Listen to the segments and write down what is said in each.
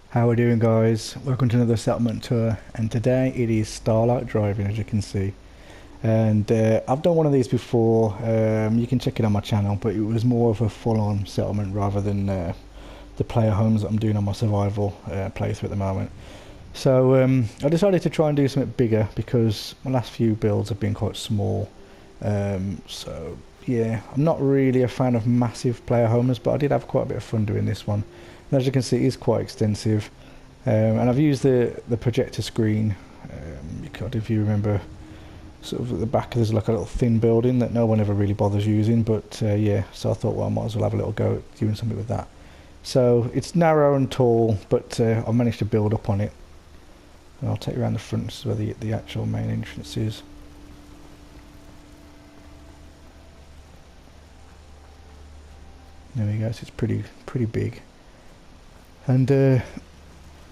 How we doing, guys? Welcome to another settlement tour, and today it is Starlight driving, as you can see. And I've done one of these before. You can check it on my channel, but it was more of a full-on settlement rather than the player homes that I'm doing on my survival playthrough at the moment. So I decided to try and do something bigger because my last few builds have been quite small. So yeah, I'm not really a fan of massive player homes, but I did have quite a bit of fun doing this one. And as you can see, it is quite extensive. And I've used the projector screen. If you remember, sort of at the back there's like a little thin building that no one ever really bothers using, but yeah, so I thought, well, I might as well have a little go at doing something with that. So it's narrow and tall, but I managed to build up on it. And I'll take you around the front. This is where the actual main entrance is. There we go. So it's pretty big, and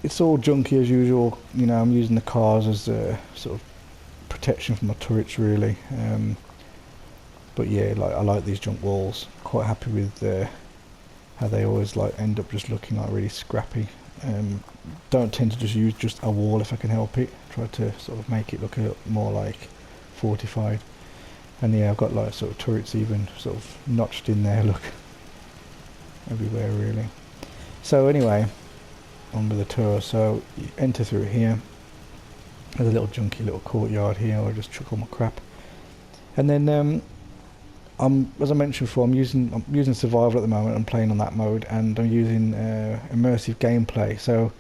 it's all junky as usual. You know, I'm using the cars as a sort of protection from my turrets, really. But yeah, like I like these junk walls. Quite happy with how they always like end up just looking like really scrappy. Don't tend to just use just a wall if I can help it. Try to sort of make it look a little more like fortified. And yeah, I've got like sort of turrets even sort of notched in there. Look, everywhere really. So anyway, on with the tour. So you enter through here. There's a little junky little courtyard here where I just chuck all my crap. And then as I mentioned before, I'm using survival at the moment. I'm playing on that mode, and I'm using immersive gameplay. So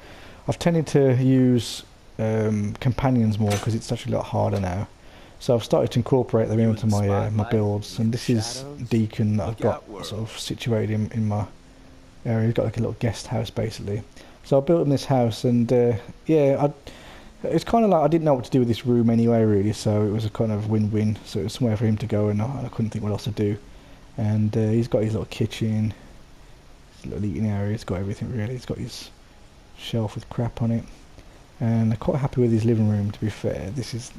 I've tended to use companions more because it's actually a lot harder now. So I've started to incorporate them into my builds, and this is Decon that I've got sort of situated in my area. He's got like a little guest house basically. So I built him this house, and yeah, it's kind of like I didn't know what to do with this room anyway, really. So it was a kind of win-win. So it was somewhere for him to go, and I couldn't think what else to do. And he's got his little kitchen, his little eating area. He's got everything really. He's got his shelf with crap on it, and I'm quite happy with his living room. To be fair, this is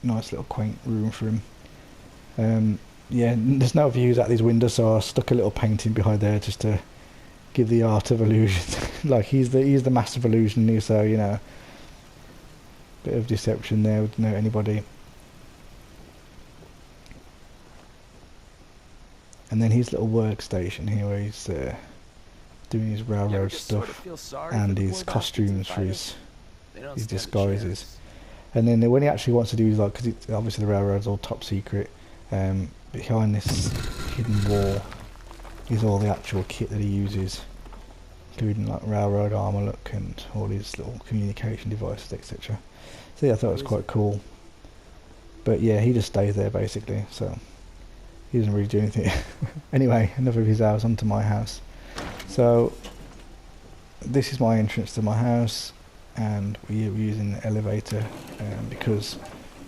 a nice little quaint room for him. Yeah, there's no views out these windows, so I stuck a little painting behind there just to give the art of illusion. Like he's the master of illusion, so you know. Bit of deception there, wouldn't know anybody. And then his little workstation here where he's doing his railroad stuff and his costumes for his disguises. And then when he actually wants to do, like, because obviously the railroad's all top secret, behind this hidden wall is all the actual kit that he uses, including like railroad armour look and all his little communication devices, etc. So yeah, I thought it was quite cool. But yeah, he just stays there basically, so he doesn't really do anything. Anyway, enough of his house, onto my house. So this is my entrance to my house, and we're using the elevator because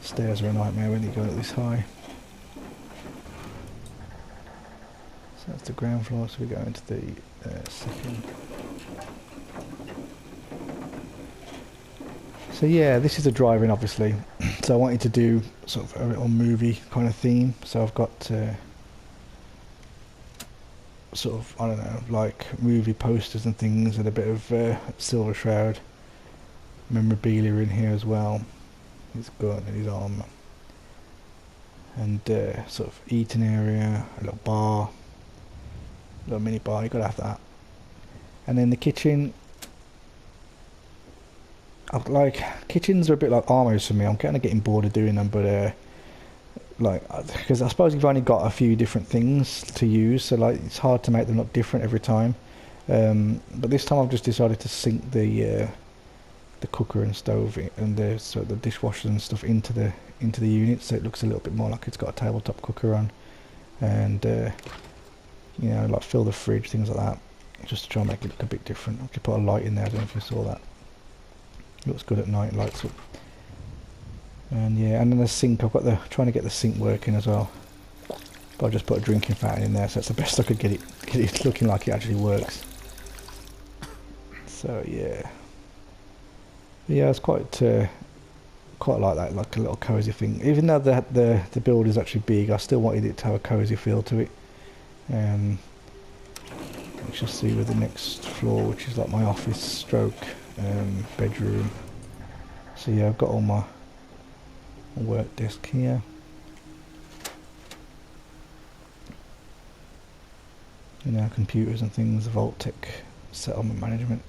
stairs are a nightmare when you go up this high. So that's the ground floor, so we go into the second. So yeah, this is a drive-in obviously. So I wanted to do sort of a little movie kind of theme. So I've got sort of, I don't know, like movie posters and things, and a bit of Silver Shroud memorabilia in here as well. His gun and his armor. And sort of eating area, a little bar, a little mini bar, you gotta have that. And then the kitchen. Like, kitchens are a bit like armories for me. I'm kind of getting bored of doing them, but like, because I suppose you've only got a few different things to use, so like it's hard to make them look different every time. But this time I've just decided to sink the cooker and stove and the dishwasher and stuff into the unit, so it looks a little bit more like it's got a tabletop cooker on, and you know, like fill the fridge, things like that, just to try and make it look a bit different. I've just put a light in there. I don't know if you saw that. Looks good at night, lights up. And yeah, and then the sink, I've got trying to get the sink working as well. But I've just put a drinking fountain in there, so that's the best I could get it looking like it actually works. So yeah. But yeah, it's quite like that, like a little cozy thing. Even though the build is actually big, I still wanted it to have a cozy feel to it. You shall see with the next floor, which is like my office stroke bedroom. So yeah, I've got all my work desk here. You know, computers and things, Vault-Tec settlement management,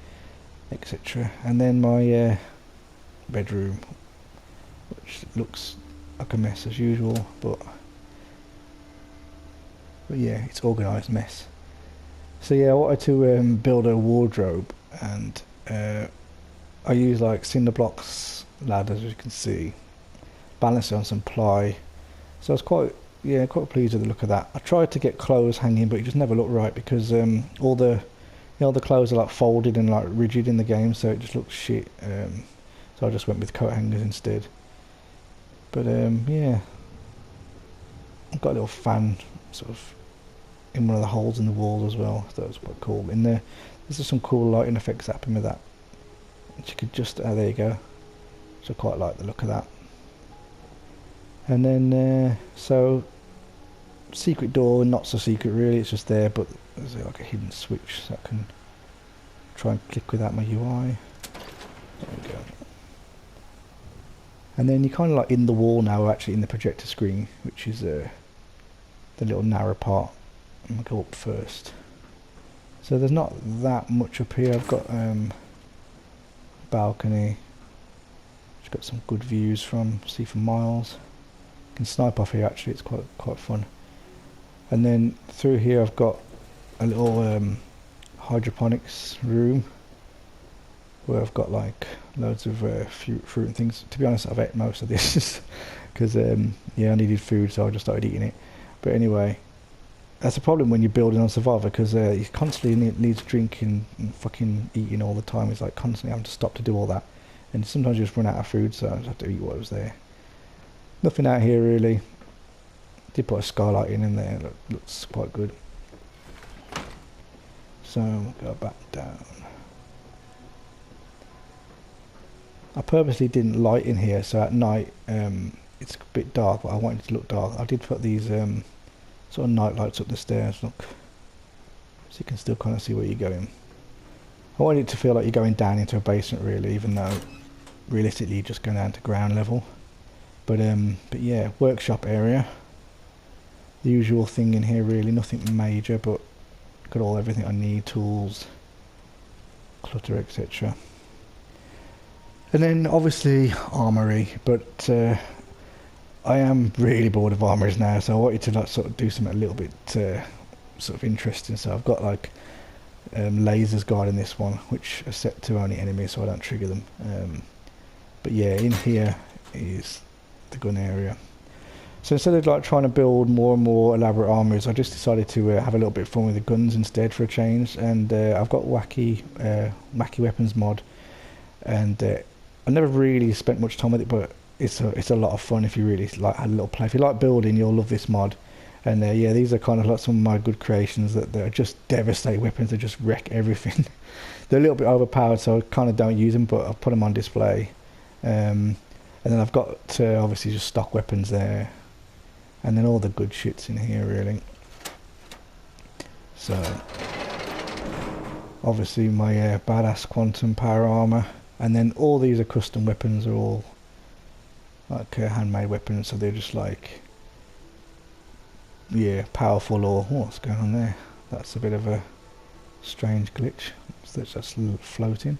etc. And then my bedroom, which looks like a mess as usual, but yeah, it's organised mess. So yeah, I wanted to build a wardrobe, and I use like cinder blocks, ladders, as you can see, balance it on some ply. So I was quite pleased with the look of that. I tried to get clothes hanging, but it just never looked right because all the clothes are like folded and like rigid in the game, so it just looks shit. So I just went with coat hangers instead. But yeah, I've got a little fan sort of in one of the holes in the wall as well. So that was quite cool. In there, there's just some cool lighting effects happening with that. Which you could just, there you go. So I quite like the look of that. And then, so secret door, not so secret really. It's just there, but there's like a hidden switch, so I can try and click without my UI. There we go. And then you're kind of like in the wall now, actually in the projector screen, which is the little narrow part. I'm gonna go up first. So there's not that much up here. I've got balcony. It's got some good views from, see for miles. You can snipe off here actually, it's quite fun. And then through here I've got a little hydroponics room where I've got like loads of fruit and things. To be honest, I've ate most of this because yeah, I needed food, so I just started eating it. But anyway, that's a problem when you're building on Survivor, because you constantly needs drinking and fucking eating all the time. It's like constantly having to stop to do all that, and sometimes you just run out of food, so I just have to eat what was there. Nothing out here really. Did put a skylight in there, looks quite good. So we'll go back down. I purposely didn't light in here, so at night it's a bit dark, but I wanted it to look dark. I did put these sort of night lights up the stairs, look, so you can still kind of see where you're going. I wanted it to feel like you're going down into a basement really, even though realistically you're just going down to ground level. But yeah, workshop area. The usual thing in here really, nothing major, but got everything I need, tools, clutter, etc. And then obviously armory, but I am really bored of armories now, so I wanted to like sort of do something a little bit sort of interesting. So I've got like lasers guarding this one, which are set to only enemies, so I don't trigger them. But yeah, in here is the gun area. So instead of like trying to build more and more elaborate armories, I just decided to have a little bit of fun with the guns instead for a change. And I've got wacky weapons mod, and I never really spent much time with it, but it's a lot of fun if you really like had a little play. If you like building, you'll love this mod. And yeah, these are kind of like some of my good creations that are just devastating weapons that just wreck everything. They're a little bit overpowered, so I kind of don't use them, but I've put them on display. And then I've got obviously just stock weapons there, and then all the good shits in here really. So obviously my badass quantum power armor, and then all these are custom weapons, are all like handmade weapons, so they're just like, yeah, powerful. Or what's going on there? That's a bit of a strange glitch. So that's just floating.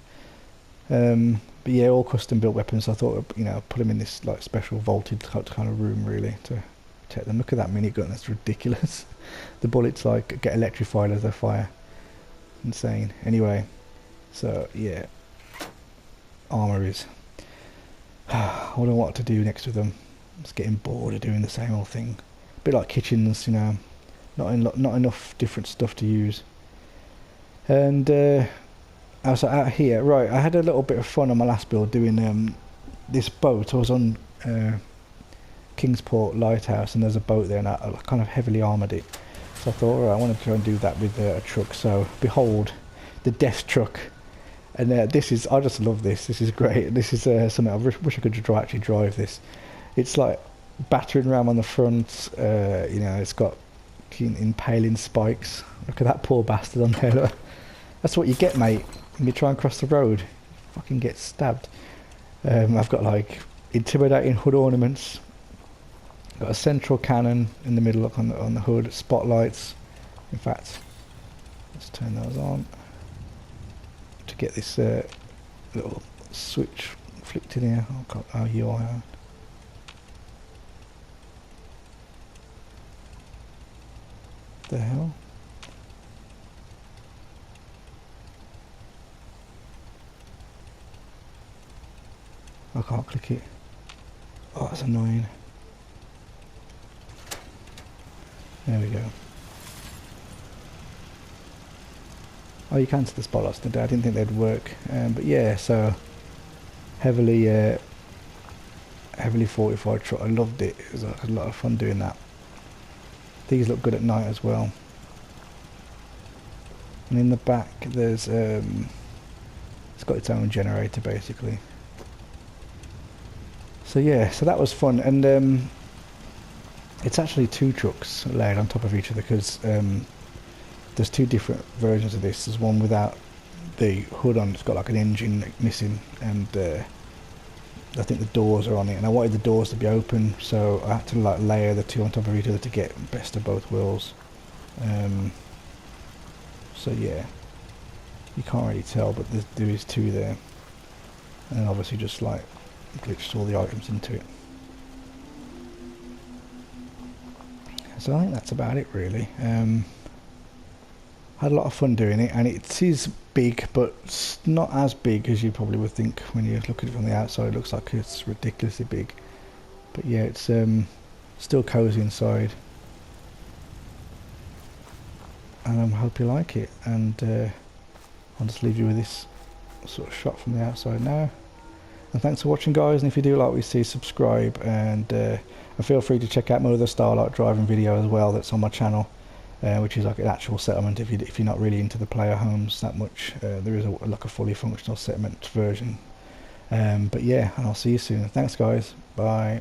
But yeah, all custom built weapons. So I thought, you know, put them in this like special vaulted kind of room really to protect them. Look at that minigun, that's ridiculous. The bullets like get electrified as they fire. Insane. Anyway, so yeah, armories. I don't know what to do next with them. I'm just getting bored of doing the same old thing. A bit like kitchens, you know, not enough different stuff to use. And I was out here, right, I had a little bit of fun on my last build doing this boat. I was on Kingsport Lighthouse, and there's a boat there, and I kind of heavily armoured it. So I thought, alright, I want to try and do that with a truck. So behold, the death truck. And this is, I just love this. This is great. This is something I wish I could actually drive this. It's like battering ram on the front. You know, it's got fucking impaling spikes. Look at that poor bastard on there. Look. That's what you get, mate, when you try and cross the road. You fucking get stabbed. I've got like intimidating hood ornaments. Got a central cannon in the middle, look, on the hood. Spotlights. In fact, let's turn those on to get this little switch flicked in here. Oh god, oh UI on. The hell? I can't click it. Oh, that's annoying. There we go. Oh, you can see the spotlights today. I didn't think they'd work, but yeah. So heavily fortified truck. I loved it. It was a lot of fun doing that. These look good at night as well. And in the back, there's it's got its own generator basically. So yeah, so that was fun, and it's actually two trucks laid on top of each other because there's two different versions of this. There's one without the hood on, it's got like an engine missing, and I think the doors are on it, and I wanted the doors to be open, so I had to like layer the two on top of each other to get best of both worlds. So yeah, you can't really tell, but there is two there, and then obviously just like glitched all the items into it. So I think that's about it really. Had a lot of fun doing it, and it is big, but it's not as big as you probably would think when you look at it from the outside. It looks like it's ridiculously big, but yeah, it's still cozy inside, and I hope you like it. And I'll just leave you with this sort of shot from the outside now. And thanks for watching, guys, and if you do like what you see, subscribe, and feel free to check out my other Starlight driving video as well that's on my channel, which is like an actual settlement if you're not really into the player homes that much. There is like a fully functional settlement version. But yeah, and I'll see you soon. Thanks, guys. Bye.